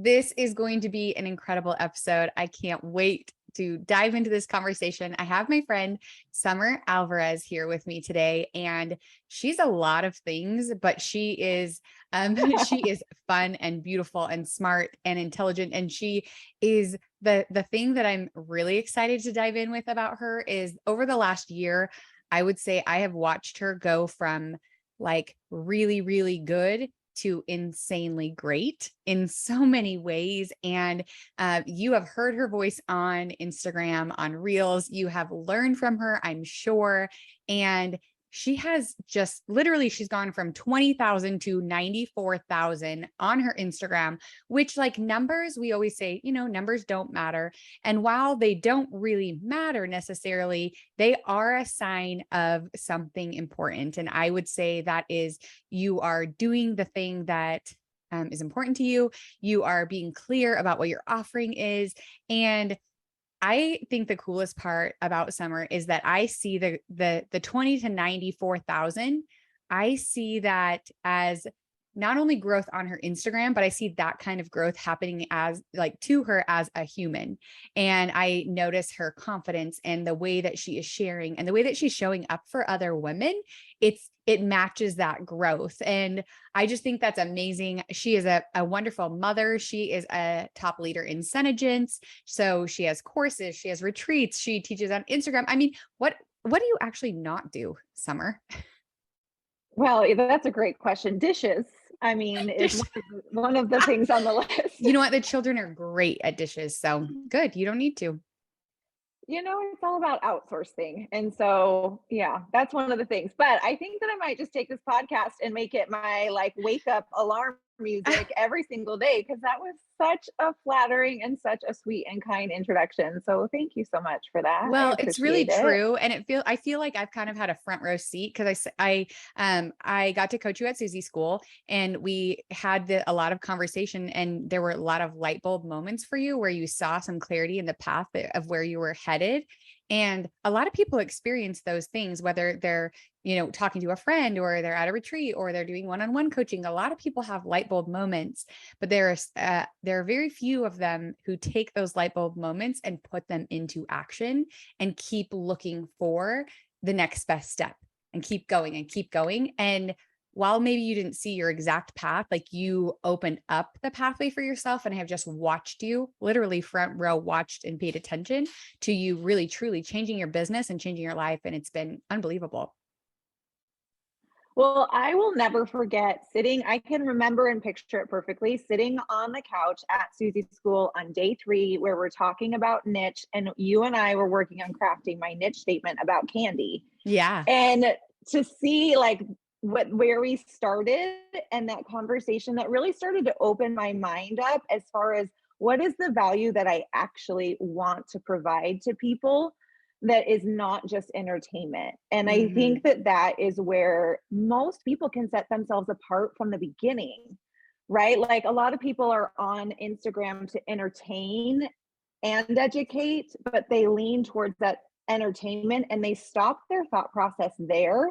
This is going to be an incredible episode. I can't wait to dive into this conversation. I have my friend Summer Alvarez here with me today, and she's a lot of things, but she is she is fun and beautiful and smart and intelligent, and she is the thing that I'm really excited to dive in with about her is over the last year, I would say I have watched her go from like really, really good to insanely great in so many ways. And you have heard her voice on Instagram, on Reels. You have learned from her, I'm sure. And she has just literally, she's gone from 20,000 to 94,000 on her Instagram, which like numbers, we always say, numbers don't matter. And while they don't really matter necessarily, they are a sign of something important. And I would say that is you are doing the thing that is important to you. You are being clear about what your offering is. And I think the coolest part about Summer is that I see the 20 to 94,000. I see that as not only growth on her Instagram, but I see that kind of growth happening as like to her as a human. And I notice her confidence and the way that she is sharing and the way that she's showing up for other women. It matches that growth. And I just think that's amazing. She is a wonderful mother. She is a top leader in Senegence. So she has courses, she has retreats, she teaches on Instagram. I mean, what do you actually not do, Summer? Well, that's a great question. Dishes, I mean, is one of the things on the list. You know what? The children are great at dishes. So good. You don't need to. It's all about outsourcing. And so, yeah, that's one of the things. But I think that I might just take this podcast and make it my like wake up alarm music every single day because that was such a flattering and such a sweet and kind introduction. So thank you so much for that. I Well, it's really appreciate it. true. And I feel like I've kind of had a front row seat because I got to coach you at Susie School and we had a lot of conversation and there were a lot of light bulb moments for you where you saw some clarity in the path of where you were headed. And a lot of people experience those things, whether they're, talking to a friend or they're at a retreat or they're doing one-on-one coaching. A lot of people have light bulb moments, but there are very few of them who take those light bulb moments and put them into action and keep looking for the next best step and keep going and keep going. And while maybe you didn't see your exact path, like you opened up the pathway for yourself, and I have just watched you literally front row, watched and paid attention to you really truly changing your business and changing your life. And it's been unbelievable. Well, I will never forget sitting, I can remember and picture it perfectly, sitting on the couch at Susie's School on day 3, where we're talking about niche, and you and I were working on crafting my niche statement about candy. Yeah. And to see like where we started and that conversation that really started to open my mind up as far as what is the value that I actually want to provide to people that is not just entertainment. And I think Mhm. that that is where most people can set themselves apart from the beginning, right? Like a lot of people are on Instagram to entertain and educate, but they lean towards that entertainment and they stop their thought process there.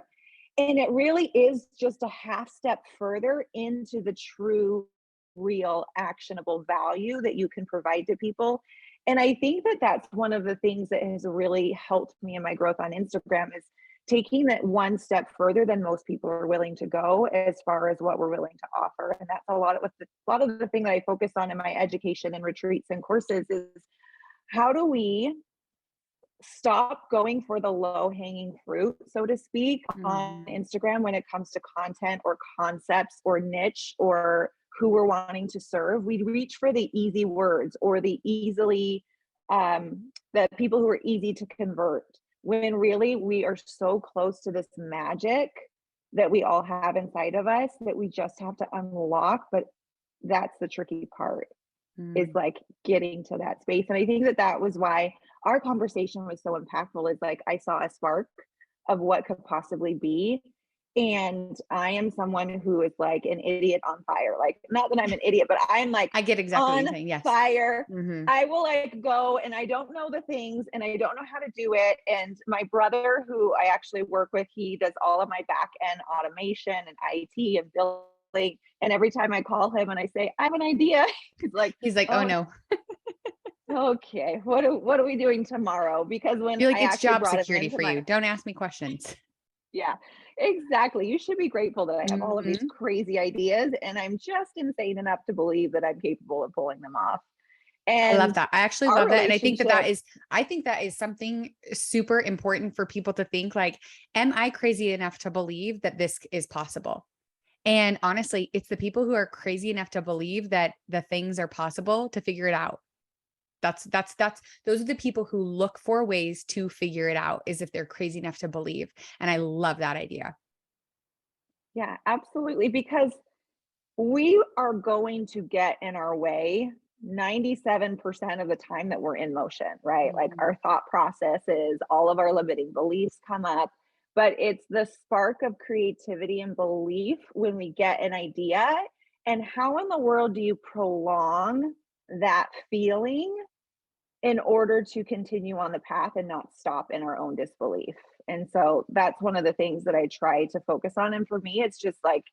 And it really is just a half step further into the true, real, actionable value that you can provide to people. And I think that that's one of the things that has really helped me in my growth on Instagram is taking that one step further than most people are willing to go as far as what we're willing to offer. And that's a lot of the thing that I focus on in my education and retreats and courses is how do we stop going for the low hanging fruit, so to speak, on Mhm. Instagram when it comes to content or concepts or niche or who we're wanting to serve. We reach for the easy words or the people who are easy to convert when really we are so close to this magic that we all have inside of us that we just have to unlock. But that's the tricky part is Mm. like getting to that space. And I think that that was why our conversation was so impactful is like I saw a spark of what could possibly be. And I am someone who is like an idiot on fire. Like, not that I'm an idiot, but I'm like I get exactly what on you're saying. Yes. fire. Mhm. I will like go and I don't know the things and I don't know how to do it. And my brother, who I actually work with, he does all of my back end automation and IT and building And every time I call him and I say, I have an idea, he's like, He's like, oh oh, no. okay, what are we doing tomorrow? Because when You're like, I it's actually job brought him security into for you. my, Don't ask me questions. yeah, exactly. You should be grateful that I have all of these Mhm. crazy ideas and I'm just insane enough to believe that I'm capable of pulling them off. I love And that. I actually our love that. And relationship, I think that is something super important for people to think like, am I crazy enough to believe that this is possible? And honestly, it's the people who are crazy enough to believe that the things are possible to figure it out. Those are the people who look for ways to figure it out is if they're crazy enough to believe. And I love that idea. yeah, absolutely. Because we are going to get in our way 97% of the time that we're in motion, right? Like Mhm. our thought processes, all of our limiting beliefs come up, but it's the spark of creativity and belief when we get an idea. And how in the world do you prolong that feeling in order to continue on the path and not stop in our own disbelief? And so that's one of the things that I try to focus on. And for me, it's just like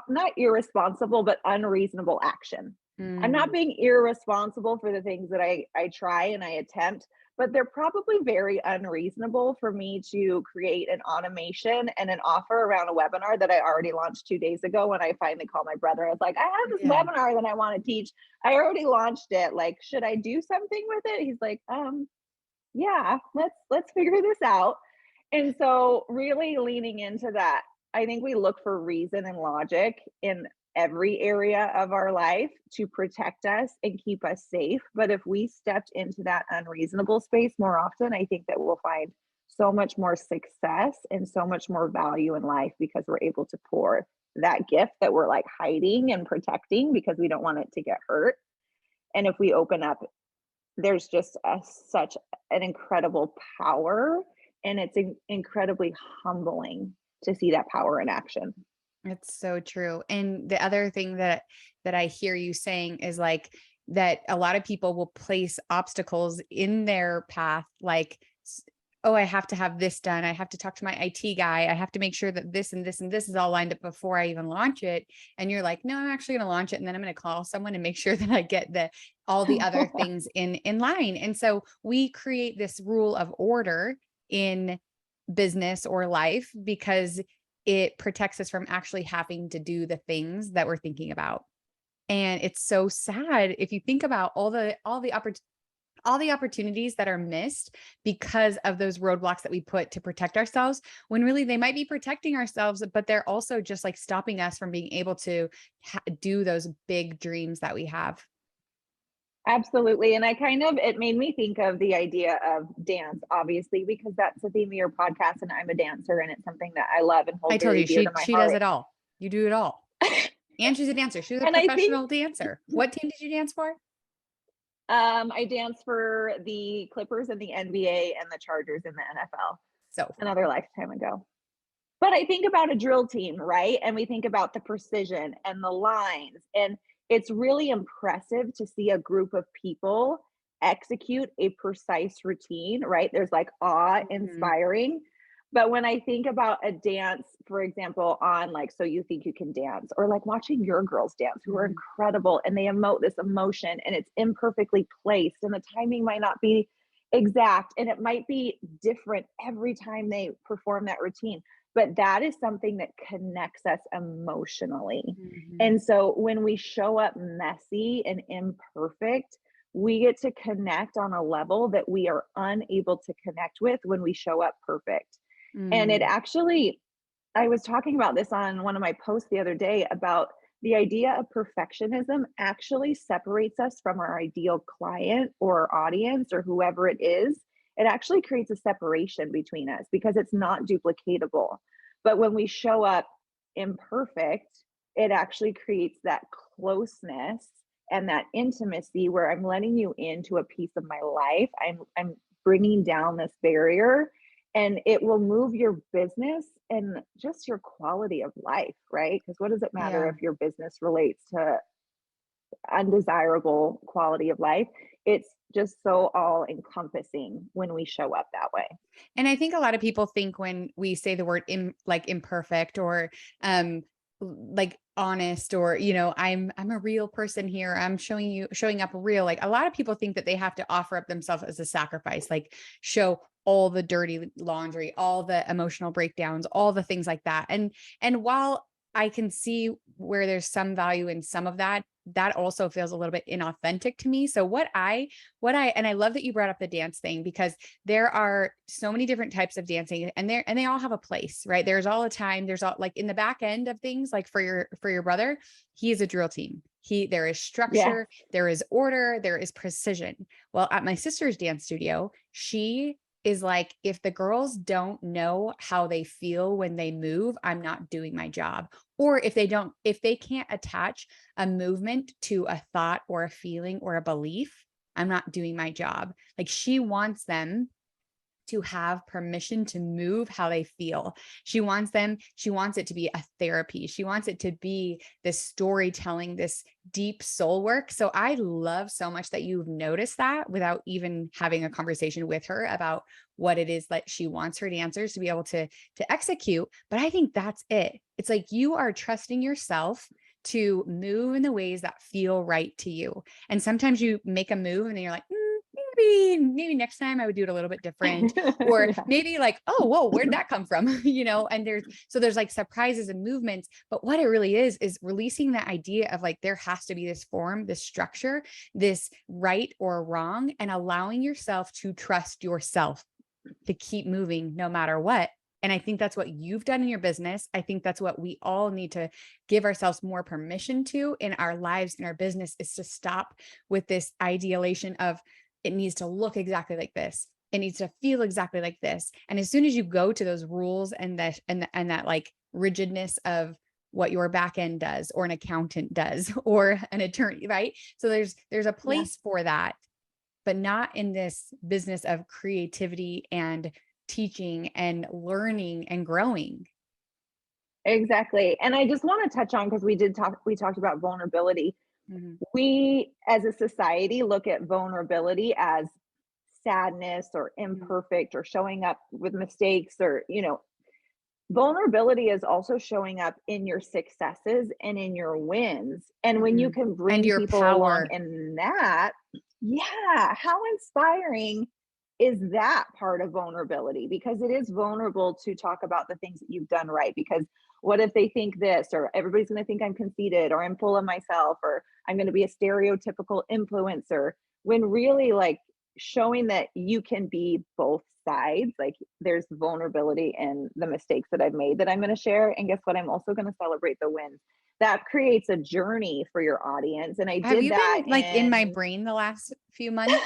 not irresponsible, but unreasonable action. I'm not Mm, being irresponsible for the things that I try and I attempt, but they're probably very unreasonable for me to create an automation and an offer around a webinar that I already launched 2 days ago. When I finally called my brother, I was like, I have this yeah. webinar that I want to teach. I already launched it. Like, should I do something with it? He's like, yeah, let's figure this out. And so really leaning into that, I think we look for reason and logic in every area of our life to protect us and keep us safe. But if we stepped into that unreasonable space more often, I think that we'll find so much more success and so much more value in life because we're able to pour that gift that we're like hiding and protecting because we don't want it to get hurt. And if we open up, there's just such an incredible power, and it's incredibly humbling to see that power in action. It's so true. And the other thing that I hear you saying is like that a lot of people will place obstacles in their path like oh, I have to have this done. I have to talk to my IT guy. I have to make sure that this and this and this is all lined up before I even launch it. And you're like, no, I'm actually going to launch it and then I'm going to call someone and make sure that I get the all the other things in line. And so we create this rule of order in business or life because it protects us from actually having to do the things that we're thinking about. And it's so sad if you think about all the opportunities that are missed because of those roadblocks that we put to protect ourselves when really they might be protecting ourselves, but they're also just like stopping us from being able to do those big dreams that we have. Absolutely. And I kind of, it made me think of the idea of dance, obviously, because that's the theme of your podcast. And I'm a dancer and it's something that I love and I hold told very you dear to my she does heart. it all. You do it all. And she's a dancer. She's a And I think professional dancer. What team did you dance for? I dance for the Clippers and the NBA and the Chargers in the NFL So fun. another lifetime ago. But I think about a drill team, right? And we think about the precision and the lines. And it's really impressive to see a group of people execute a precise routine, right? There's like awe Mhm. inspiring. But when I think about a dance, for example, on like So You Think You Can Dance, or like watching your girls dance, who are Mhm. incredible and they emote this emotion and it's imperfectly placed and the timing might not be exact and it might be different every time they perform that routine, but that is something that connects us emotionally. Mhm. And so when we show up messy and imperfect, we get to connect on a level that we are unable to connect with when we show up perfect. And it Mm. actually, I was talking about this on one of my posts the other day about the idea of perfectionism actually separates us from our ideal client or audience or whoever it is. It actually creates a separation between us because it's not duplicatable. But when we show up imperfect, it actually creates that closeness and that intimacy where I'm letting you into a piece of my life. I'm bringing down this barrier and it will move your business and just your quality of life, right? Because what does it matter Yeah. if your business relates to undesirable quality of life? It's just so all encompassing when we show up that way. And I think a lot of people think when we say the word like imperfect or um like honest, or, I'm a real person here. I'm showing up real. Like a lot of people think that they have to offer up themselves as a sacrifice, like show all the dirty laundry, all the emotional breakdowns, all the things like that. And while I can see where there's some value in some of that, that also feels a little bit inauthentic to me. So and I love that you brought up the dance thing, because there are so many different types of dancing, and they all have a place, right? There's all the time. There's all, like, in the back end of things, like for your brother, he is a drill team. There is Yes. structure, there is order, there is precision. Well, at my sister's dance studio, she is like, if the girls don't know how they feel when they move, I'm not doing my job. Or if they can't attach a movement to a thought or a feeling or a belief, I'm not doing my job. Like, she wants them to have permission to move how they feel. She wants it to be a therapy. She wants it to be this storytelling, this deep soul work. So I love so much that you've noticed that without even having a conversation with her about what it is that she wants her dancers to be able to execute. But I think that's it. It's like, you are trusting yourself to move in the ways that feel right to you. And sometimes you make a move and then you're like, maybe next time I would do it a little bit different. Or Yeah. maybe like, oh, whoa, where'd that come from? And there's like surprises and movements, but what it really is releasing that idea of like, there has to be this form, this structure, this right or wrong, and allowing yourself to trust yourself to keep moving no matter what. And I think that's what you've done in your business. I think that's what we all need to give ourselves more permission to in our lives, in our business, is to stop with this idealization of, it needs to look exactly like this. It needs to feel exactly like this. And as soon as you go to those rules and that like rigidness of what your back end does, or an accountant does, or an attorney, right? So there's a Yeah. place for that, but not in this business of creativity and teaching and learning and growing. Exactly. And I just want to touch on, because we talked about vulnerability. Mhm. We as a society look at vulnerability as sadness or Mhm. imperfect or showing up with mistakes, or, vulnerability is also showing up in your successes and in your wins. And when you Mhm. can And bring your people along power. in that, yeah, how inspiring is that part of vulnerability? Because it is vulnerable to talk about the things that you've done right. Because what if they think this, or everybody's going to think I'm conceited, or I'm full of myself, or I'm going to be a stereotypical influencer, when really, like, showing that you can be both sides. Like, there's vulnerability in the mistakes that I've made that I'm going to share. And guess what? I'm also going to celebrate the wins. That creates a journey for your audience. And I Have did you that been like in my in brain the last few months?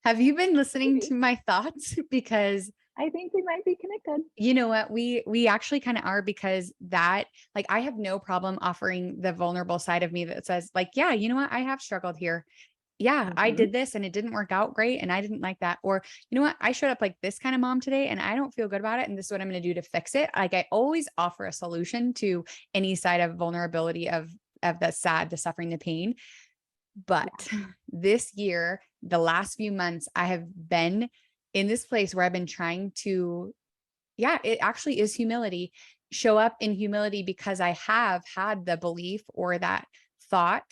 Have you been listening maybe. to my thoughts? Because I think we might be connected. you know what, we actually kind of are, because that, like, I have no problem offering the vulnerable side of me that says like, yeah, you know what, I have struggled here. Yeah, I Hmm. did this and it didn't work out great and I didn't like that. Or, you know what, I showed up like this kind of mom today and I don't feel good about it. And this is what I'm going to do to fix it. Like, I always offer a solution to any side of vulnerability, of the sad, the suffering, the pain. But Yeah. this year, the last few months, I have been in this place where I've been trying to, yeah, it actually is humility, show up in humility, because I have had the belief or that thought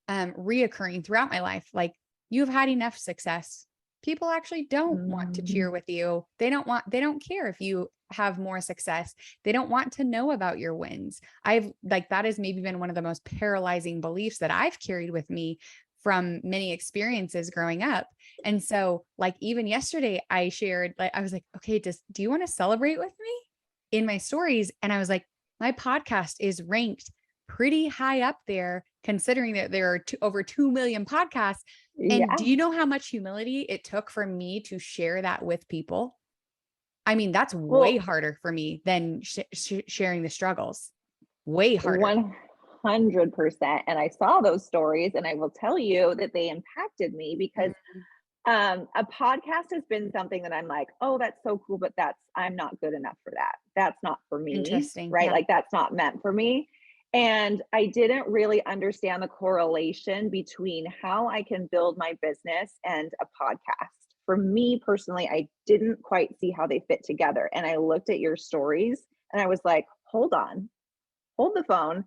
reoccurring throughout my life. Like, you've had enough success. People actually don't want to Mhm. cheer with you. They don't care if you have more success. They don't want to know about your wins. That has maybe been one of the most paralyzing beliefs that I've carried with me from many experiences growing up. And so, like, even yesterday, I shared, like, I was like, okay, do you want to celebrate with me in my stories? And I was like, my podcast is ranked pretty high up there, considering that there are over 2 million podcasts. And do Yeah. you know how much humility it took for me to share that with people? I mean, that's way Well, harder for me than sharing the struggles. Way harder. 100%. And I saw those stories, and I will tell you that they impacted me, because Mhm. a podcast has been something that I'm like, oh, that's so cool, but I'm not good enough for that. That's not for me, Interesting. right? Yeah. Like, that's not meant for me. And I didn't really understand the correlation between how I can build my business and a podcast. For me personally, I didn't quite see how they fit together. And I looked at your stories and I was like, hold on. hold the phone,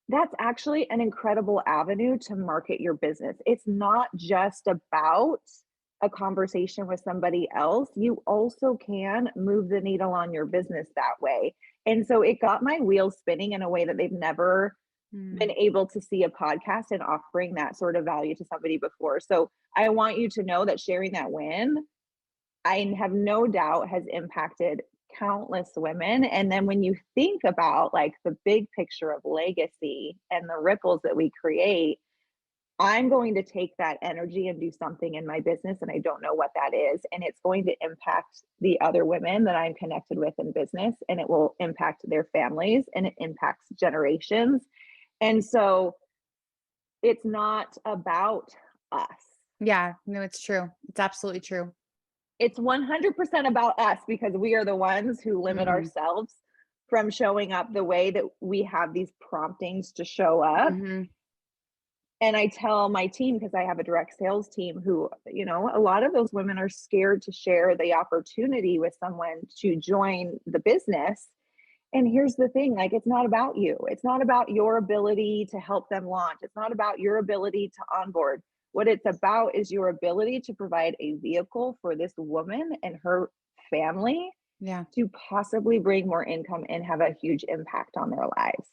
that's actually an incredible avenue to market your business. It's not just about a conversation with somebody else. You also can move the needle on your business that way. And so it got my wheels spinning in a way that they've never been Mm. able to see a podcast and offering that sort of value to somebody before. So I want you to know that sharing that win, I have no doubt has impacted countless women. And then when you think about like the big picture of legacy and the ripples that we create, I'm going to take that energy and do something in my business. And I don't know what that is. And it's going to impact the other women that I'm connected with in business, and it will impact their families, and it impacts generations. And so it's not about us. Yeah, no, it's true. It's absolutely true. It's 100% about us because we are the ones who limit Mhm. ourselves from showing up the way that we have these promptings to show up. Mhm. And I tell my team, because I have a direct sales team who, a lot of those women are scared to share the opportunity with someone to join the business. And here's the thing, like, it's not about you. It's not about your ability to help them launch. It's not about your ability to onboard. What it's about is your ability to provide a vehicle for this woman and her family Yeah. to possibly bring more income and have a huge impact on their lives.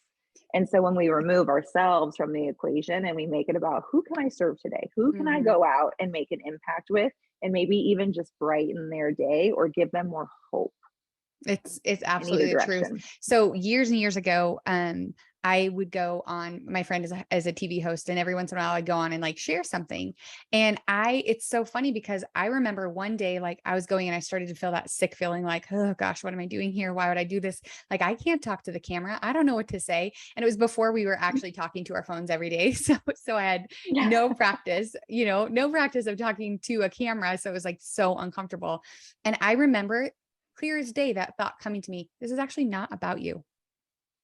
And so when we remove ourselves from the equation and we make it about who can I serve today? Who can I Mhm. go out and make an impact with, and maybe even just brighten their day or give them more hope It's in either absolutely the truth. direction? So years and years ago, I would go on, my friend is a TV host, and every once in a while I'd go on and like share something. And it's so funny because I remember one day, like I was going and I started to feel that sick feeling like, oh gosh, what am I doing here? Why would I do this? Like, I can't talk to the camera. I don't know what to say. And it was before we were actually talking to our phones every day. So I had no practice, no practice of talking to a camera. So it was like so uncomfortable. And I remember clear as day that thought coming to me, this is actually not about you.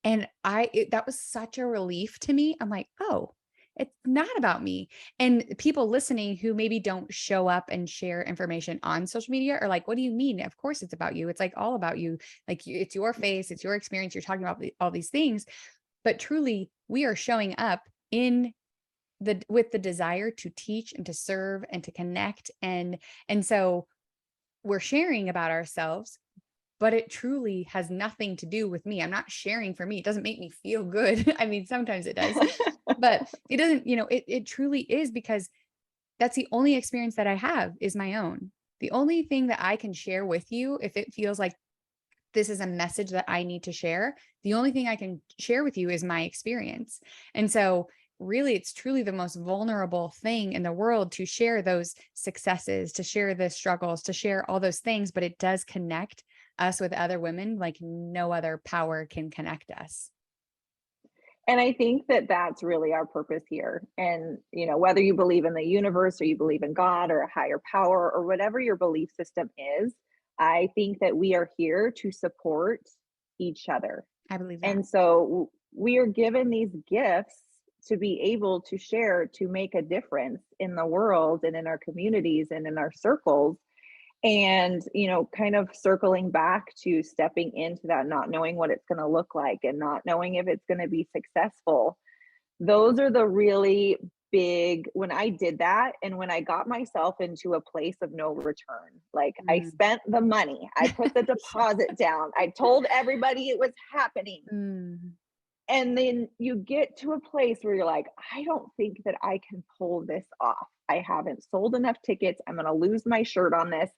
And that was such a relief to me. I'm like, oh, it's not about me. And people listening who maybe don't show up and share information on social media are like, what do you mean? Of course it's about you. It's like all about you. Like, it's your face, it's your experience. You're talking about all these things, but truly we are showing up in with the desire to teach and to serve and to connect. And so we're sharing about ourselves, but it truly has nothing to do with me. I'm not sharing for me. It doesn't make me feel good. I mean, sometimes it does, but it doesn't, it truly is, because that's the only experience that I have is my own. The only thing that I can share with you, if it feels like this is a message that I need to share, the only thing I can share with you is my experience. And so really, it's truly the most vulnerable thing in the world to share those successes, to share the struggles, to share all those things, but it does connect us with other women like no other power can connect us. And I think that that's really our purpose here. And, whether you believe in the universe or you believe in God or a higher power or whatever your belief system is, I think that we are here to support each other. I believe that. And so we are given these gifts to be able to share, to make a difference in the world and in our communities and in our circles. And, kind of circling back to stepping into that, not knowing what it's going to look like and not knowing if it's going to be successful. Those are the really big, when I did that and when I got myself into a place of no return, like I Mm. spent the money, I put the deposit down, I told everybody it was happening. Mm. And then you get to a place where you're like, I don't think that I can pull this off. I haven't sold enough tickets. I'm going to lose my shirt on this.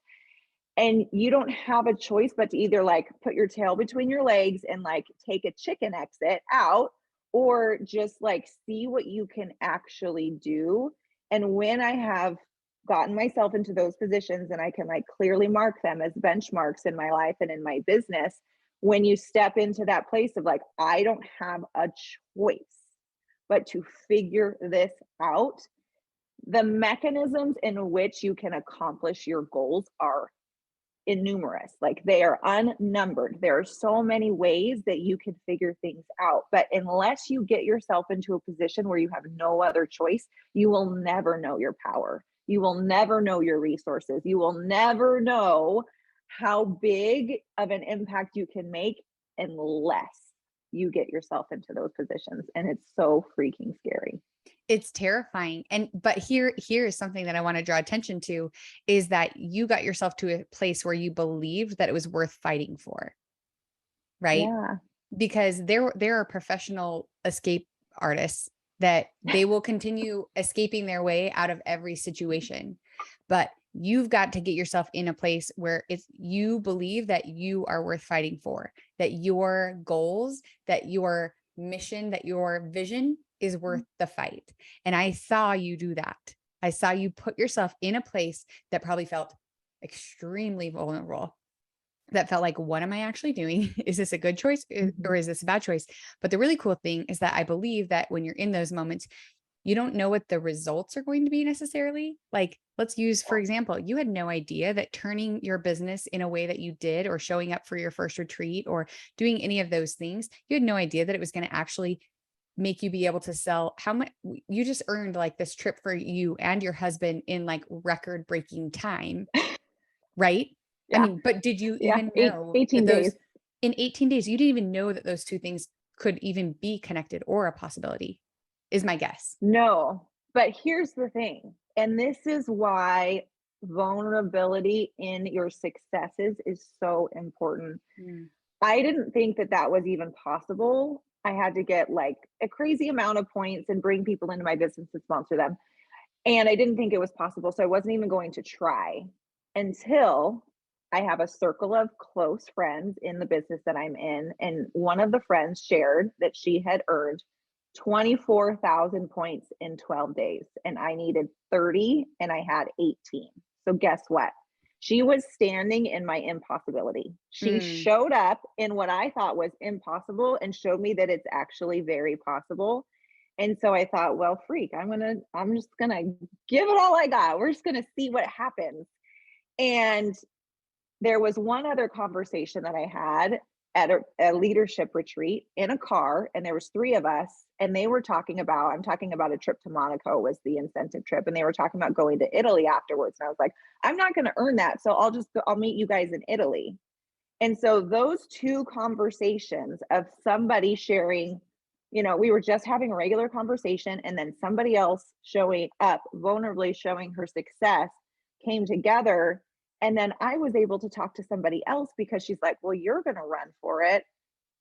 And you don't have a choice but to either like put your tail between your legs and like take a chicken exit out, or just like see what you can actually do. And when I have gotten myself into those positions and I can like clearly mark them as benchmarks in my life and in my business, when you step into that place of like, I don't have a choice but to figure this out, the mechanisms in which you can accomplish your goals are innumerous. Like, they are unnumbered. There are so many ways that you can figure things out. But unless you get yourself into a position where you have no other choice, you will never know your power. You will never know your resources. You will never know how big of an impact you can make unless you get yourself into those positions. And it's so freaking scary. It's terrifying. But here is something that I want to draw attention to, is that you got yourself to a place where you believed that it was worth fighting for, right? Yeah. Because there are professional escape artists that they will continue escaping their way out of every situation. But you've got to get yourself in a place where it's you believe that you are worth fighting for, that your goals, that your mission, that your vision is worth the fight. And I saw you do that. I saw you put yourself in a place that probably felt extremely vulnerable, that felt like, what am I actually doing? Is this a good choice Mhm. or is this a bad choice? But the really cool thing is that I believe that when you're in those moments, you don't know what the results are going to be necessarily. Like, let's use, for example, you had no idea that turning your business in a way that you did, or showing up for your first retreat, or doing any of those things, you had no idea that it was going to actually make you be able to sell how much you just earned, like this trip for you and your husband in like record breaking time. Right? I Yeah. mean, but did you Yeah. even know that 18 days. those in 18 days, you didn't even know that those 2 things could even be connected or a possibility, is my guess. No, but here's the thing, and this is why vulnerability in your successes is so important. Mm. I didn't think that that was even possible. I had to get like a crazy amount of points and bring people into my business to sponsor them. And I didn't think it was possible. So I wasn't even going to try until I have a circle of close friends in the business that I'm in. And one of the friends shared that she had earned 24,000 points in 12 days. And I needed 30 and I had 18. So guess what? She was standing in my impossibility. She Mm. showed up in what I thought was impossible and showed me that it's actually very possible. And so I thought, well, freak, I'm just gonna give it all I got. We're just gonna see what happens. And there was one other conversation that I had at a leadership retreat in a car, and there was three of us, and they were talking about, I'm talking about a trip to Monaco was the incentive trip, and they were talking about going to Italy afterwards. And I was like, I'm not gonna earn that, so I'll meet you guys in Italy. And so those two conversations of somebody sharing, we were just having a regular conversation and then somebody else showing up, vulnerably showing her success came together. And then I was able to talk to somebody else because she's like, well, you're going to run for it.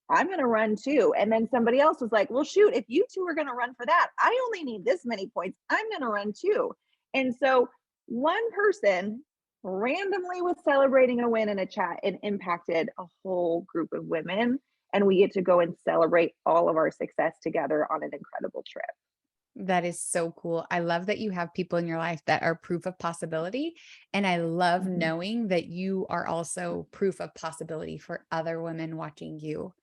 I'm going to run too. And then somebody else was like, well, shoot, if you two are going to run for that, I only need this many points. I'm going to run too. And so one person randomly was celebrating a win in a chat and impacted a whole group of women. And we get to go and celebrate all of our success together on an incredible trip. That is so cool. I love that you have people in your life that are proof of possibility. And I love Mhm. knowing that you are also proof of possibility for other women watching you.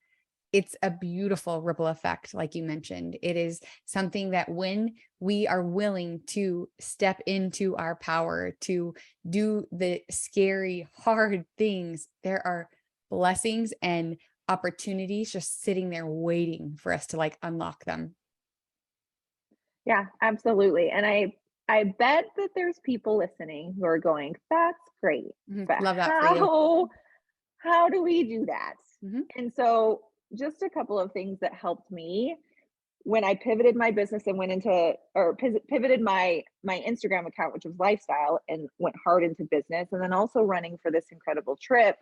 It's a beautiful ripple effect, like you mentioned. It is something that when we are willing to step into our power, to do the scary, hard things, there are blessings and opportunities just sitting there waiting for us to like unlock them. Yeah, absolutely. And I bet that there's people listening who are going, that's great. Mhm. But Love that for you. how do we do that? Mhm. And so just a couple of things that helped me when I pivoted my business and went into or pivoted my Instagram account, which was lifestyle, and went hard into business, and then also running for this incredible trip.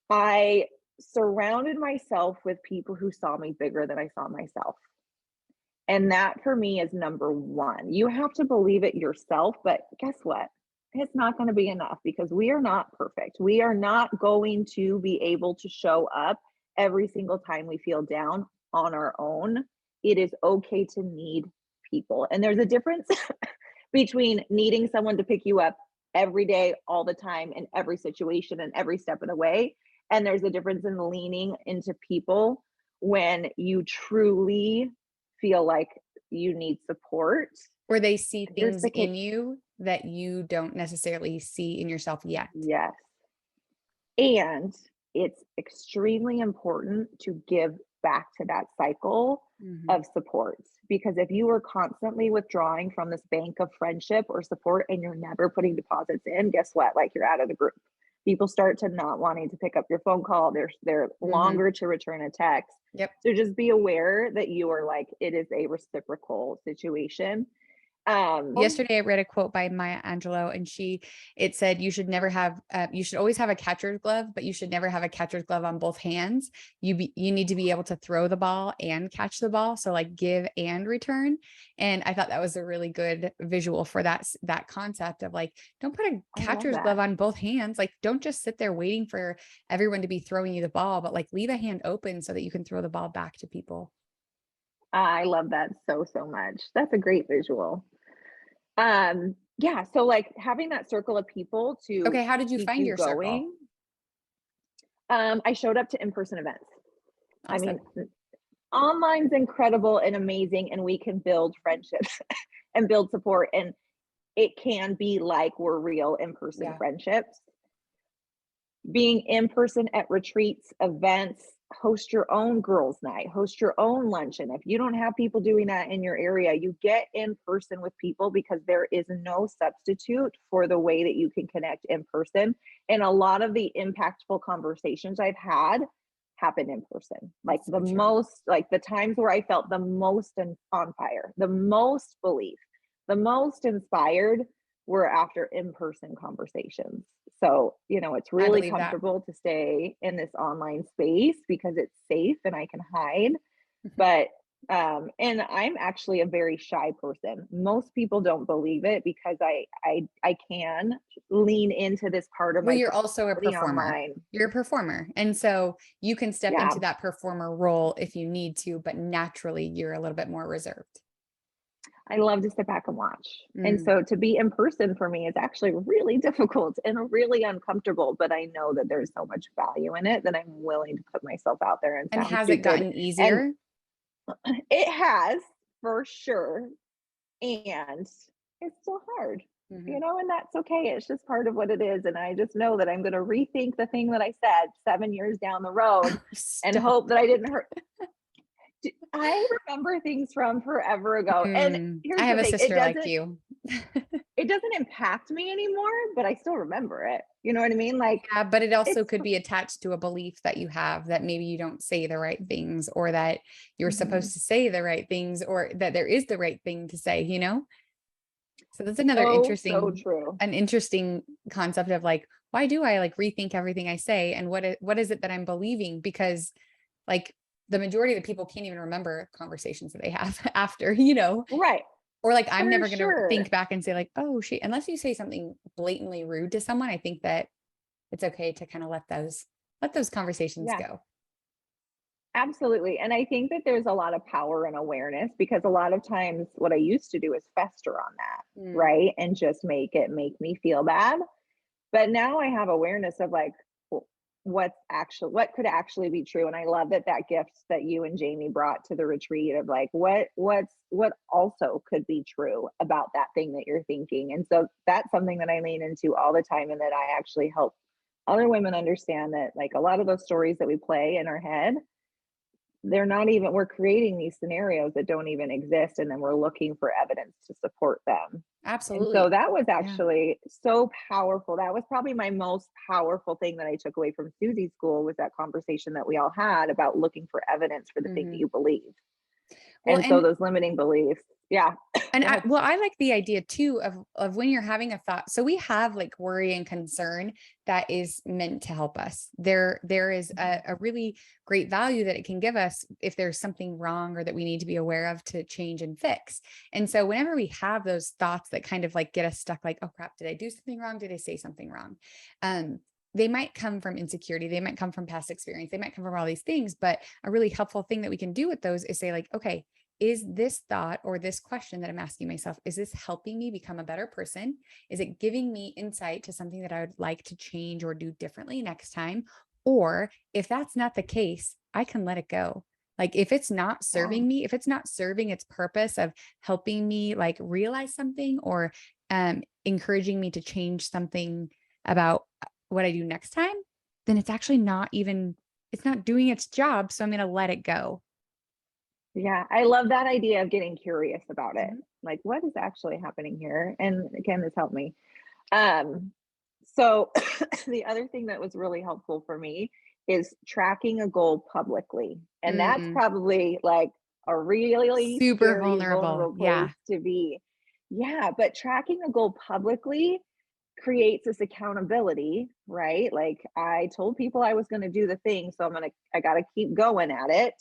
I surrounded myself with people who saw me bigger than I saw myself. And that for me is number one. You have to believe it yourself, but guess what? It's not going to be enough because we are not perfect. We are not going to be able to show up every single time we feel down on our own. It is okay to need people. And there's a difference between needing someone to pick you up every day, all the time, in every situation and every step of the way. And there's a difference in leaning into people when you truly feel like you need support. Or they see Here's things the kick. in you that you don't necessarily see in yourself yet. Yes. And it's extremely important to give back to that cycle Mhm. of support because if you are constantly withdrawing from this bank of friendship or support and you're never putting deposits in, guess what? Like you're out of the group. People start to not wanting to pick up your phone call. They're Mhm. longer to return a text. Yep. So just be aware that you are like, it is a reciprocal situation. Um, Yesterday, I read a quote by Maya Angelou, and it said, you should always have a catcher's glove, but you should never have a catcher's glove on both hands. You need to be able to throw the ball and catch the ball. So like give and return. And I thought that was a really good visual for that concept of like, don't put a I love catcher's glove that. on both hands. Like, don't just sit there waiting for everyone to be throwing you the ball, but like leave a hand open so that you can throw the ball back to people. I love that so, so much. That's a great visual. Yeah, so like having that circle of people to Okay. How did you keep find you your circle? going. I showed up to in-person events. I mean, Awesome. online's incredible and amazing, and we can build friendships and build support, and it can be like we're real in-person Yeah. friendships. Being in person at retreats, events, host your own girls' night, host your own luncheon. If you don't have people doing that in your area, you get in person with people because there is no substitute for the way that you can connect in person. And a lot of the impactful conversations I've had happen in person. Like That's the so true. most, like the times where I felt the most on fire, the most belief, the most inspired were after in person conversations. So, it's I really believe that. comfortable to stay in this online space because it's safe and I can hide. But, and I'm actually a very shy person. Most people don't believe it because I can lean into this part of Well, my you're also a personality performer. online. You're a performer. And so you can step into Yeah, that performer role if you need to, but naturally you're a little bit more reserved. I love to sit back and watch. And Mm. so to be in person for me is actually really difficult and really uncomfortable, but I know that there's so much value in it that I'm willing to put myself out there and And sound has it stupid. gotten And easier? it has for sure. And it's still hard, Mhm. and that's okay. It's just part of what it is. And I just know that I'm going to rethink the thing that I said 7 years down the road and Stop. hope that I didn't hurt. I remember things from forever ago. And I here's have the a thing, sister like you. it doesn't impact me anymore, but I still remember it. You know what I mean? Like Yeah, but it also it's could be attached to a belief that you have that maybe you don't say the right things or that you're Mhm. supposed to say the right things or that there is the right thing to say, you know? So that's another So, so true. an interesting concept of like, why do I like rethink everything I say? And what is it that I'm believing? Because like the majority of the people can't even remember conversations that they have after, Right. or like I'm For never going to sure. think back and say like, oh shit, unless you say something blatantly rude to someone, I think that it's okay to kind of let those conversations Yeah. go. Absolutely. And I think that there's a lot of power and awareness because a lot of times what I used to do is fester on that, Mm, right? And just make me feel bad. But now I have awareness of like what could actually be true. And I love that gift that you and Jamie brought to the retreat of like what also could be true about that thing that you're thinking. And so that's something that I lean into all the time and that I actually help other women understand that like a lot of those stories that we play in our head, they're not even we're creating these scenarios that don't even exist and then we're looking for evidence to support them. And so absolutely. that was Yeah. actually so powerful. That was probably my most powerful thing that I took away from Susie's school was that conversation that we all had about looking for evidence for the thing that Hmm. you believe. Well, And so those limiting beliefs, yeah. and Go ahead. I like the idea too of when you're having a thought. So we have like worry and concern that is meant to help us. There is Mhm. a really great value that it can give us if there's something wrong or that we need to be aware of to change and fix. And so whenever we have those thoughts that kind of like get us stuck, like, oh crap, did I do something wrong? Did I say something wrong? Um, they might come from insecurity. They might come from past experience. They might come from all these things. But a really helpful thing that we can do with those is say, like, okay, is this thought or this question that I'm asking myself, is this helping me become a better person? Is it giving me insight to something that I would like to change or do differently next time? Or if that's not the case, I can let it go. Like if it's not Yeah. serving me, if it's not serving its purpose of helping me like realize something or encouraging me to change something about what I do next time, then it's actually not even, it's not doing its job. So I'm going to let it go. Yeah. I love that idea of getting curious about it. Mhm. Like what is actually happening here? And again, this helped me. Um, So the other thing that was really helpful for me is tracking a goal publicly. And that's Mm, probably like a really super scary, vulnerable. vulnerable place Yeah. to be. Yeah, but tracking a goal publicly creates this accountability, right? Like I told people I was going to do the thing, so I got to keep going at it.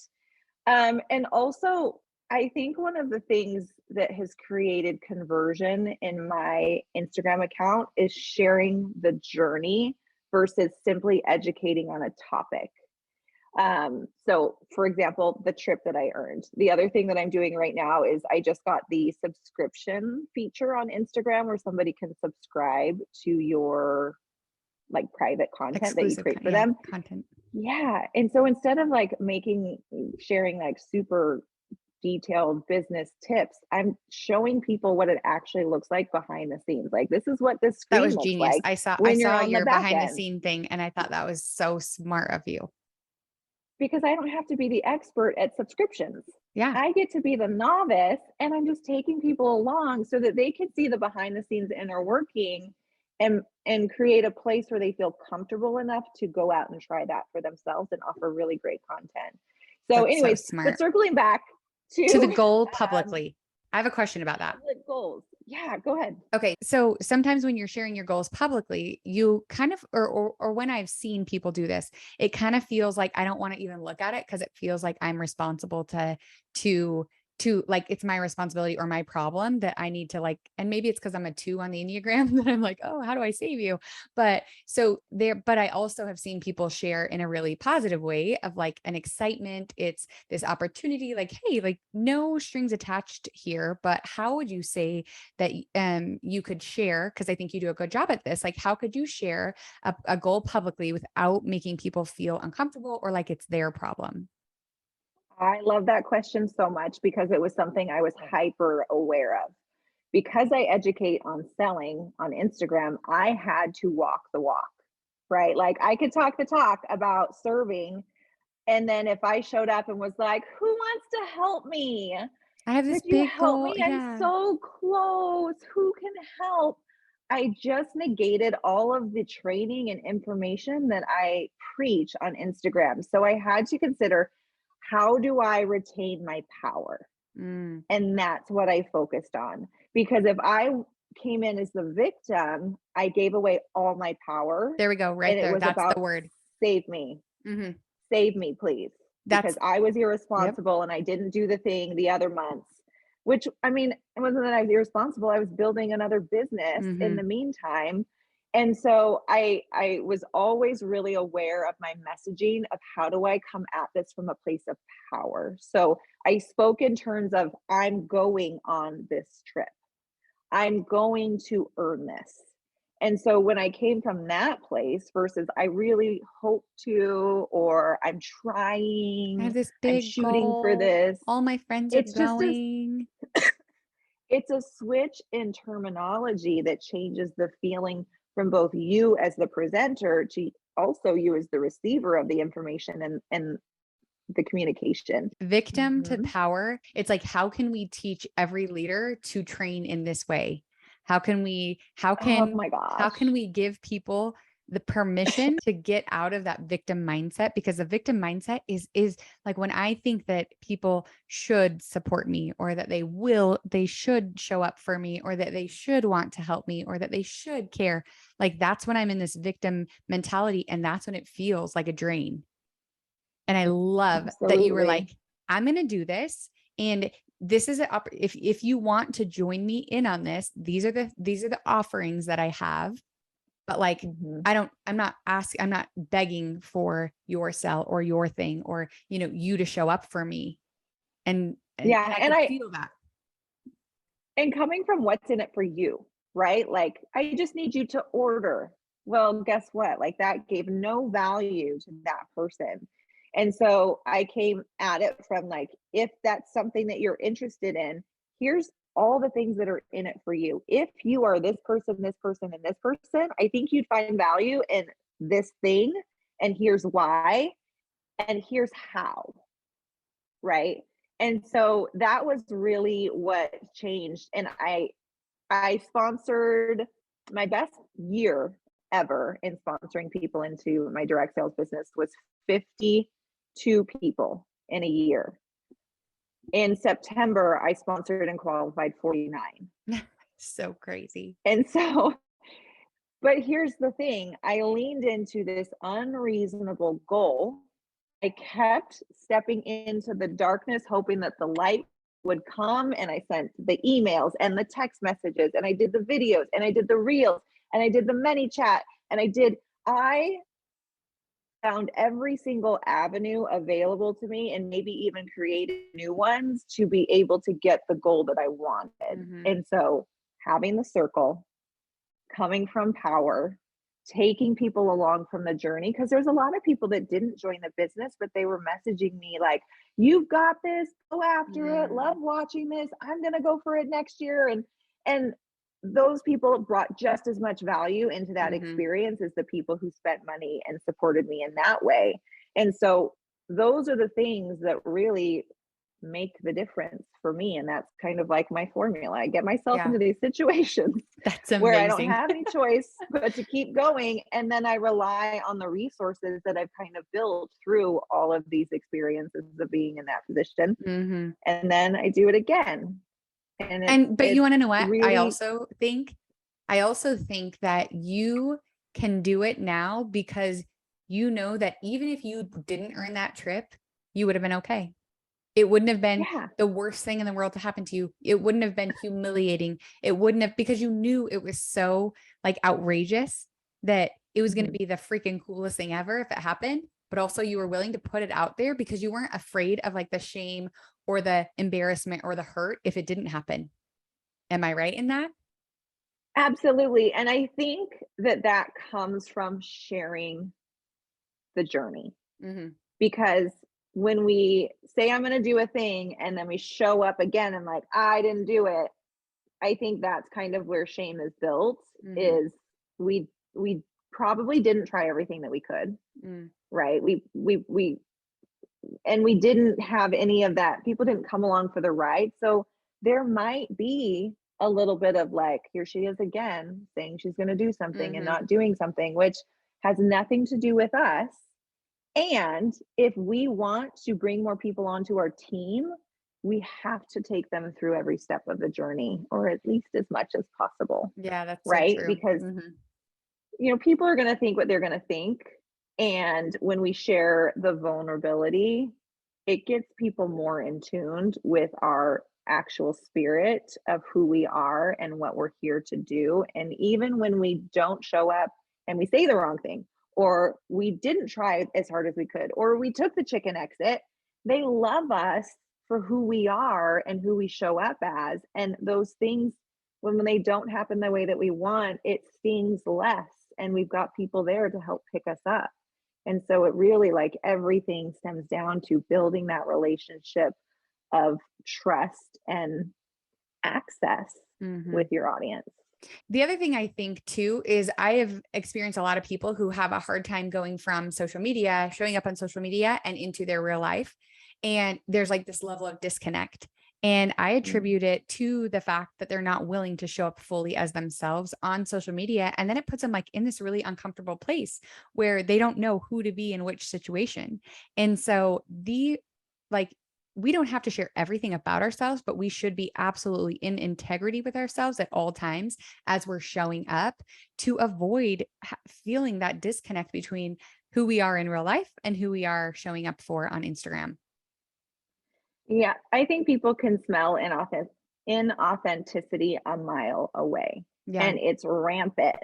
And also, I think one of the things that has created conversion in my Instagram account is sharing the journey versus simply educating on a topic. So for example, the trip that I earned. The other thing that I'm doing right now is I just got the subscription feature on Instagram where somebody can subscribe to your like private content that you Exclusive. create for Yeah. them. Content. Yeah. And so instead of like sharing like super detailed business tips, I'm showing people what it actually looks like behind the scenes. Like this is what this That screen was looks genius. like I when you're saw on the your back behind the end. scene thing and I thought that was so smart of you. Because I don't have to be the expert at subscriptions. Yeah. I get to be the novice and I'm just taking people along so that they can see the behind the scenes inner working and create a place where they feel comfortable enough to go out and try that for themselves and offer really great content. So That's so anyways, but smart. circling back To the to goal um, publicly. I have a question about that. public goals. Yeah, go ahead. Okay. So sometimes when you're sharing your goals publicly, you kind of, or when I've seen people do this, it kind of feels like I don't want to even look at it because it feels like I'm responsible to, to like, it's my responsibility or my problem that I need to like, and maybe it's because I'm a 2 on the Enneagram that I'm like, oh, how do I save you? But so there, but I also have seen people share in a really positive way of like an excitement. It's this opportunity, like, hey, like no strings attached here, but how would you say that you could share, because I think you do a good job at this, like how could you share a goal publicly without making people feel uncomfortable or like it's their problem? I love that question so much because it was something I was hyper aware of. Because I educate on selling on Instagram, I had to walk the walk, right? Like I could talk the talk about serving. And then if I showed up and was like, who wants to help me? I have this Could you big help goal. me? I'm Yeah. so close. Who can help? I just negated all of the training and information that I preach on Instagram. So I had to consider, how do I retain my power? Mm. And that's what I focused on. Because if I came in as the victim, I gave away all my power. There we go. Right And it there. was That's the about word. save me, Hmm. save me, please. Because That's, I was yep. irresponsible and I didn't do the thing the other months, which I mean, it wasn't that I was irresponsible. I was building another business in Hmm. the meantime. And so I was always really aware of my messaging of how do I come at this from a place of power. So I spoke in terms of I'm going on this trip. I'm going to earn this. And so when I came from that place versus I really hope to, or I'm I have trying, this I'm big shooting for goal. this, All my friends are it's just a going. it's a switch in terminology that changes the feeling from both you as the presenter to also you as the receiver of the information and the communication. Victim to Mhm. power. It's like, how can we teach every leader to train in this way? How can we, Oh my how gosh. can we give people the permission to get out of that victim mindset? Because the victim mindset is like when I think that people should support me or that they should show up for me or that they should want to help me or that they should care. Like that's when I'm in this victim mentality and that's when it feels like a drain. And I love that you were Absolutely. like, I'm going to do this. And this is if you want to join me in on this, these are the offerings that I have. But like, Mhm. I'm not begging for your sell or your thing or, you to show up for me. And Yeah, I could feel that. and coming from what's in it for you, right? Like, I just need you to order. Well, guess what? Like, that gave no value to that person. And so I came at it from like, if that's something that you're interested in, here's all the things that are in it for you. If you are this person, and this person, I think you'd find value in this thing. And here's why, and here's how, right? And so that was really what changed. And I sponsored my best year. ever in sponsoring people into my direct sales business was 52 people in a year. In September, I sponsored and qualified 49. So crazy. And so, but here's the thing, I leaned into this unreasonable goal. I kept stepping into the darkness, hoping that the light would come. And I sent the emails and the text messages, and I did the videos, and I did the reels, and I did the many chat, and I found every single avenue available to me, and maybe even created new ones to be able to get the goal that I wanted. Mm-hmm. And so having the circle, coming from power, taking people along from the journey, because there's a lot of people that didn't join the business, but they were messaging me like, "You've got this, go after it, love watching this, I'm gonna go for it next year." And those people brought just as much value into that Mm-hmm. experience as the people who spent money and supported me in that way. And so those are the things that really make the difference for me. And that's kind of like my formula. I get myself Yeah, into these situations that's where I don't amazing. have any choice but to keep going. And then I rely on the resources that I've kind of built through all of these experiences of being in that position. Mm-hmm. And then I do it again. And But you it's want to know what? really I also think that you can do it now because you know that even if you didn't earn that trip, you would have been okay. It wouldn't have been yeah. the worst thing in the world to happen to you. It wouldn't have been humiliating. It wouldn't have, because you knew it was so like outrageous that it was going to Mhm. be the freaking coolest thing ever if it happened. But also you were willing to put it out there because you weren't afraid of like the shame or the embarrassment or the hurt if it didn't happen. Am I right in that? Absolutely. And I think that that comes from sharing the journey, Mm-hmm. because when we say I'm going to do a thing and then we show up again and like I didn't do it, I think that's kind of where shame is built. Mm-hmm. Is we probably didn't try everything that we could, Mm. right? We and we didn't have any of that. People didn't come along for the ride. So there might be a little bit of like, here she is again saying she's going to do something and Mm-hmm. not doing something, which has nothing to do with us. And if we want to bring more people onto our team, we have to take them through every step of the journey, or at least as much as possible, Yeah, that's so right? true. Because Mm-hmm. people are going to think what they're going to think. And when we share the vulnerability, it gets people more in tuned with our actual spirit of who we are and what we're here to do. And even when we don't show up and we say the wrong thing, or we didn't try as hard as we could, or we took the chicken exit, they love us for who we are and who we show up as. And those things, when they don't happen the way that we want, it stings less. And we've got people there to help pick us up. And so it really, like, everything stems down to building that relationship of trust and access Mm-hmm. with your audience. The other thing I think too is I have experienced a lot of people who have a hard time going from social media, showing up on social media and into their real life. And there's like this level of disconnect. And I Mhm. attribute it to the fact that they're not willing to show up fully as themselves on social media. And then it puts them like in this really uncomfortable place where they don't know who to be in which situation. And so like, we don't have to share everything about ourselves, but we should be absolutely in integrity with ourselves at all times as we're showing up to avoid feeling that disconnect between who we are in real life and who we are showing up for on Instagram. Yeah, I think people can smell inauthenticity a mile away, Yeah. and it's rampant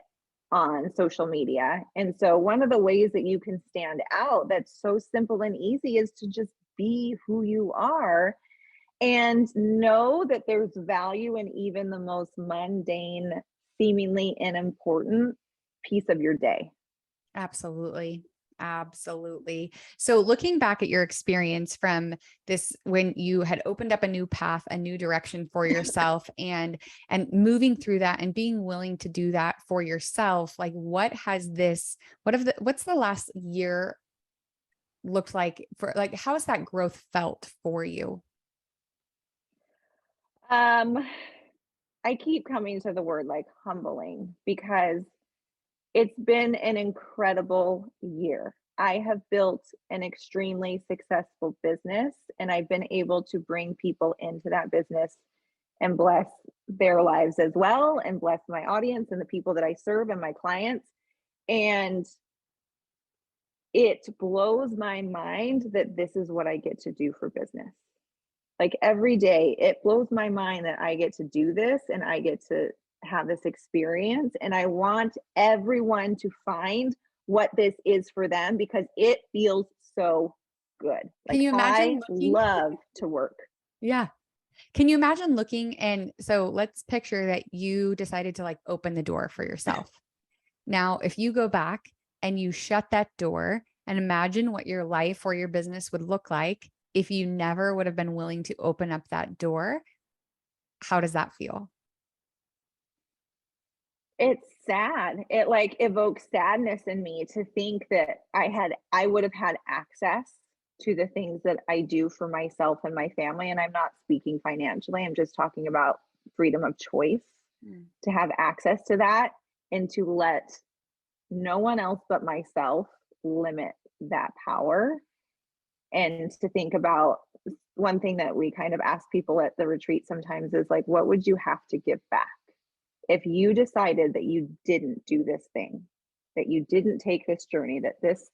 on social media. And so, one of the ways that you can stand out that's so simple and easy is to just be who you are and know that there's value in even the most mundane, seemingly unimportant piece of your day. Absolutely. Absolutely. So looking back at your experience from this when you had opened up a new path, a new direction for yourself and moving through that and being willing to do that for yourself, like what's the last year looked like for like how has that growth felt for you? Um, I keep coming to the word like humbling, because It's been an incredible year. I have built an extremely successful business, and I've been able to bring people into that business and bless their lives as well, and bless my audience and the people that I serve and my clients. And it blows my mind that this is what I get to do for business. Like every day, it blows my mind that I get to do this and I get to have this experience. And I want everyone to find what this is for them because it feels so good. Can Like you I imagine looking? love to work. Yeah. Can you imagine looking? And so let's picture that you decided to like open the door for yourself. Now, if you go back and you shut that door and imagine what your life or your business would look like if you never would have been willing to open up that door, how does that feel? It's sad. It like evokes sadness in me to think that I would have had access to the things that I do for myself and my family. And I'm not speaking financially, I'm just talking about freedom of choice Mm. to have access to that and to let no one else but myself limit that power. And to think about one thing that we kind of ask people at the retreat sometimes is like, what would you have to give back? If you decided that you didn't do this thing, that you didn't take this journey, that this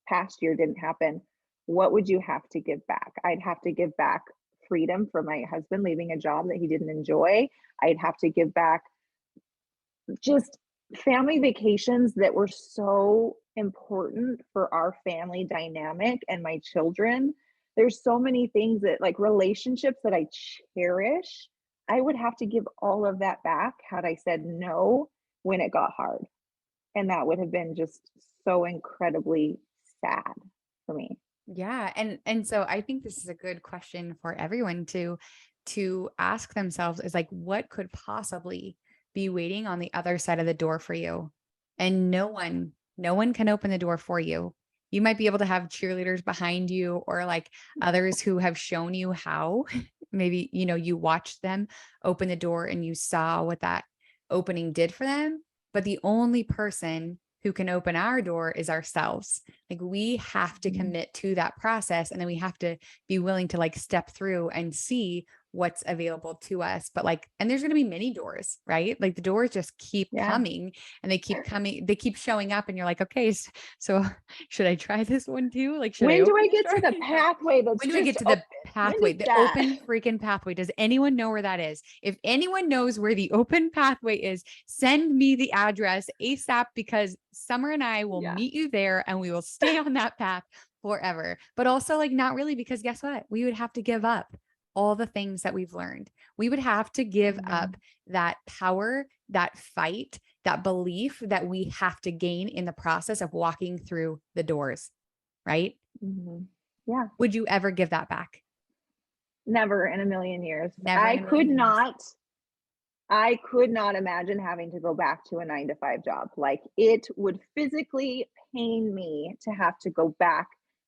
past year didn't happen, what would you have to give back? I'd have to give back freedom for my husband leaving a job that he didn't enjoy. I'd have to give back just family vacations that were so important for our family dynamic and my children. There's so many things that like relationships that I cherish. I would have to give all of that back had I said no when it got hard. And that would have been just so incredibly sad for me. Yeah, and so I think this is a good question for everyone to ask themselves is like what could possibly be waiting on the other side of the door for you? And no one can open the door for you. You might be able to have cheerleaders behind you or like others who have shown you how. Maybe, you watched them open the door and you saw what that opening did for them, but the only person who can open our door is ourselves. Like we have to Mhm. commit to that process and then we have to be willing to like step through and see what's available to us. But like, and there's going to be many doors, right? Like the doors just keep Yeah. coming and they keep coming, they keep showing up and you're like, okay, so should I try this one too? Like, should I When do open I this get to door? the Yeah. pathway that's When do I get just to open? the When pathway, does the that? open freaking pathway? Does anyone know where that is? If anyone knows where the open pathway is, send me the address ASAP because Summer and I will Yeah. meet you there and we will stay on that path forever. But also, like, not really, because guess what? We would have to give up all the things that we've learned. We would have to give up Mhm. that power, that fight, that belief that we have to gain in the process of walking through the doors, right? Mhm. Yeah. Would you ever give that back? Never in a million years. Never in a million years. I could not imagine having to go back to a 9 to 5 job. Like, it would physically pain me to have to go back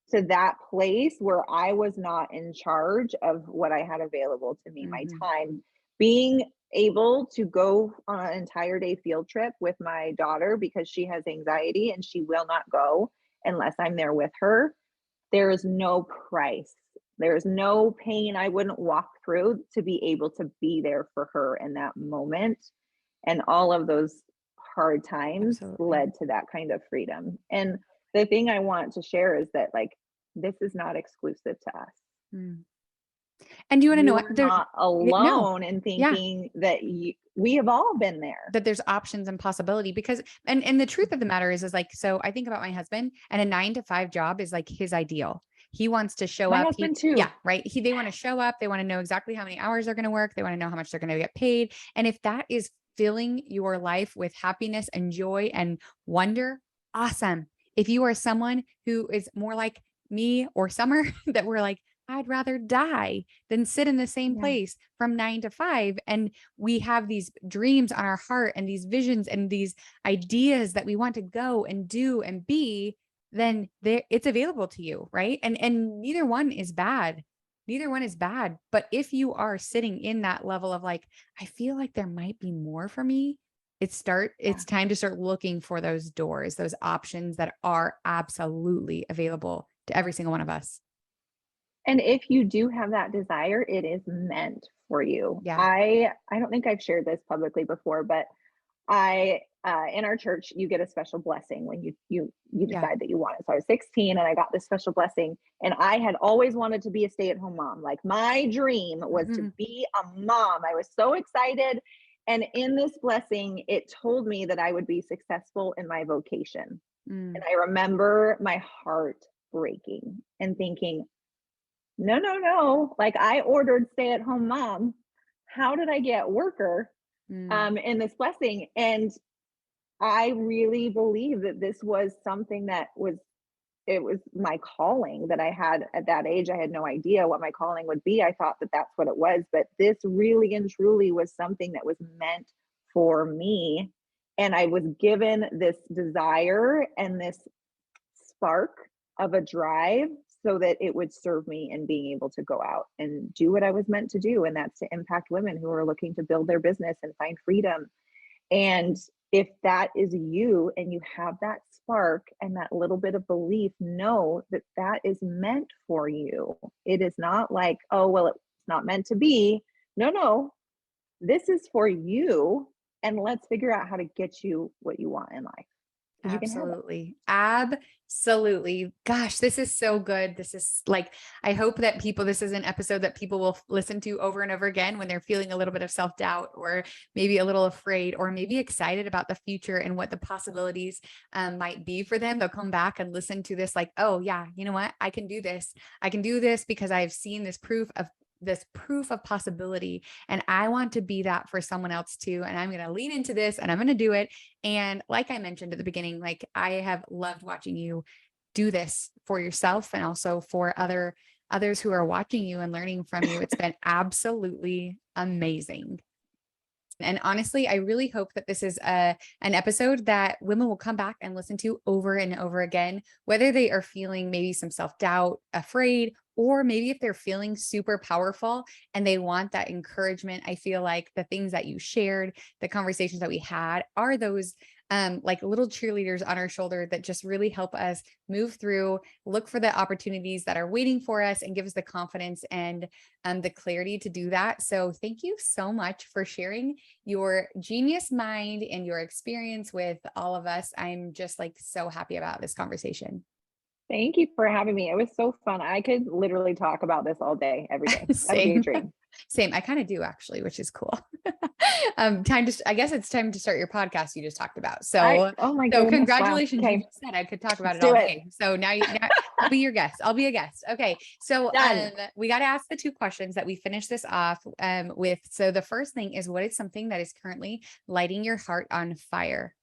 to that place where I was not in charge of what I had available to me, my Mhm. time. Being able to go on an entire day field trip with my daughter because she has anxiety and she will not go unless I'm there with her, there is no price. There is no pain I wouldn't walk through to be able to be there for her in that moment. And all of those hard times Absolutely. led to that kind of freedom. And the thing I want to share is that, like, this is not exclusive to us. Mm. And do you wanna know You what? are not No. alone in Yeah. thinking that we have all been there. That there's options and possibility because and the truth of the matter is like, so I think about my husband and a 9 to 5 job is like his ideal. He wants to show My up. husband Yeah, too. right. They want to show up. They want to know exactly how many hours they're going to work. They want to know how much they're going to get paid. And if that is filling your life with happiness and joy and wonder, awesome. If you are someone who is more like me or Summer, that we're like, I'd rather die than sit in the same Yeah. place from 9 to 5. And we have these dreams on our heart and these visions and these ideas that we want to go and do and be, then there it's available to you, right? And neither one is bad. Neither one is bad. But if you are sitting in that level of like, I feel like there might be more for me, Yeah. It's time to start looking for those doors, those options that are absolutely available to every single one of us. And if you do have that desire, it is meant for you. Yeah. I don't think I've shared this publicly before, but I in our church, you get a special blessing when you Yeah. decide that you want it. So I was 16 and I got this special blessing, and I had always wanted to be a stay-at-home mom. Like my dream was to Mhm. be a mom. I was so excited. And in this blessing, it told me that I would be successful in my vocation. And Mm, I remember my heart breaking and thinking, no, no, no. Like I ordered stay-at-home mom. How did I get worker mm, in this blessing? And I really believe that this was something that was it was my calling that I had at that age. I had no idea what my calling would be. I thought that that's what it was, but this really and truly was something that was meant for me. And I was given this desire and this spark of a drive so that it would serve me in being able to go out and do what I was meant to do. And that's to impact women who are looking to build their business and find freedom. And if that is you and you have that spark and that little bit of belief, know that that is meant for you. It is not like, oh, well, it's not meant to be. No, no, this is for you. And let's figure out how to get you what you want in life because you can have it. absolutely. Absolutely. Gosh, this is so good. This is like, I hope that this is an episode that people will listen to over and over again when they're feeling a little bit of self-doubt or maybe a little afraid or maybe excited about the future and what the possibilities might be for them. They'll come back and listen to this like, oh yeah, you know what? I can do this. I can do this because I've seen this proof of possibility. And I want to be that for someone else too. And I'm going to lean into this and I'm going to do it. And like I mentioned at the beginning, like I have loved watching you do this for yourself and also for others who are watching you and learning from you. It's been absolutely amazing. And honestly, I really hope that this is an episode that women will come back and listen to over and over again, whether they are feeling maybe some self doubt, afraid, or maybe if they're feeling super powerful and they want that encouragement. I feel like the things that you shared, the conversations that we had are those like little cheerleaders on our shoulder that just really help us move through, look for the opportunities that are waiting for us and give us the confidence and the clarity to do that. So thank you so much for sharing your genius mind and your experience with all of us. I'm just like so happy about this conversation. Thank you for having me. It was so fun. I could literally talk about this all day, every day. That would be a Same. dream. Same. I kind of do actually, which is cool. I guess it's time to start your podcast you just talked about. Oh my So goodness. Wow. congratulations. You Okay. just said I could talk about Let's it do all it. day. So now I'll be your guest. I'll be a guest. Okay. So, Done. we got to ask the two questions that we finish this off, with. So the first thing is, what is something that is currently lighting your heart on fire?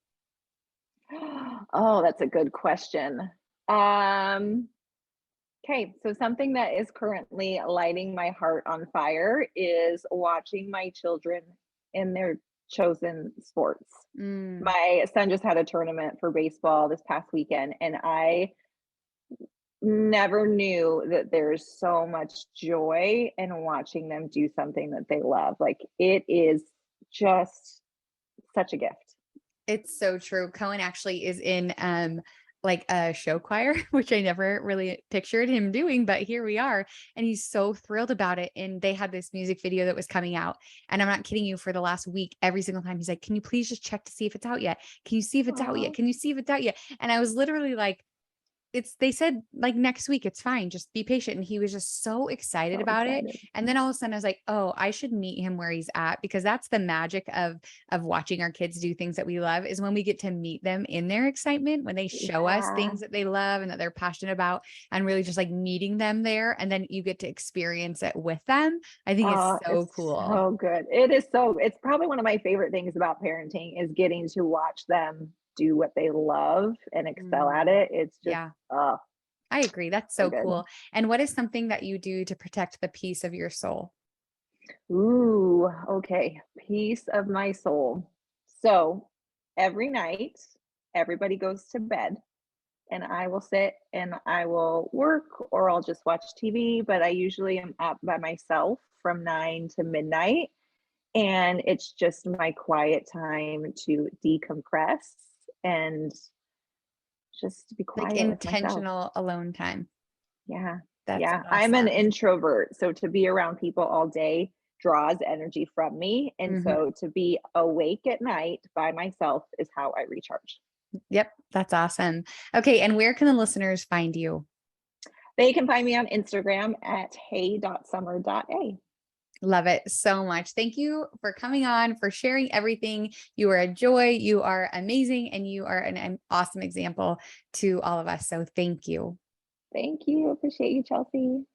Oh, that's a good question. Um, okay, so something that is currently lighting my heart on fire is watching my children in their chosen sports. Mm. My son just had a tournament for baseball this past weekend, and I never knew that there's so much joy in watching them do something that they love. Like it is just such a gift. It's so true. Cohen actually is in like a show choir, which I never really pictured him doing, but here we are. And he's so thrilled about it. And they had this music video that was coming out. And I'm not kidding you, for the last week, every single time he's like, can you please just check to see if it's out yet? Can you see if it's out yet? Oh, Can you see if it's out yet? And I was literally like, they said like next week, it's fine. Just be patient. And he was just so excited so about it. excited. And then all of a sudden I was like, oh, I should meet him where he's at, because that's the magic of watching our kids do things that we love, is when we get to meet them in their excitement, when they show us Yeah. things that they love and that they're passionate about, and really just like meeting them there. And then you get to experience it with them. I think it's Oh, so it's cool. so good. It is so it's probably one of my favorite things about parenting is getting to watch them do what they love and excel at Mm, it. It's just, yeah, oh, I agree. That's so so good. cool. And what is something that you do to protect the peace of your soul? Ooh, okay. Peace of my soul. So every night, everybody goes to bed, and I will sit and I will work or I'll just watch TV, but I usually am up by myself from 9 to midnight. And it's just my quiet time to decompress and just be Like quiet with myself. intentional alone time. Yeah. That's Yeah. I'm an awesome. introvert. So to be around people all day draws energy from me. And Mhm. so to be awake at night by myself is how I recharge. Yep, that's awesome. Okay, and where can the listeners find you? They can find me on Instagram at hey.summer.a. Love it so much. Thank you for coming on, for sharing everything. You are a joy, you are amazing, and you are an awesome example to all of us. So thank you. Thank you. Appreciate you, Chelsea.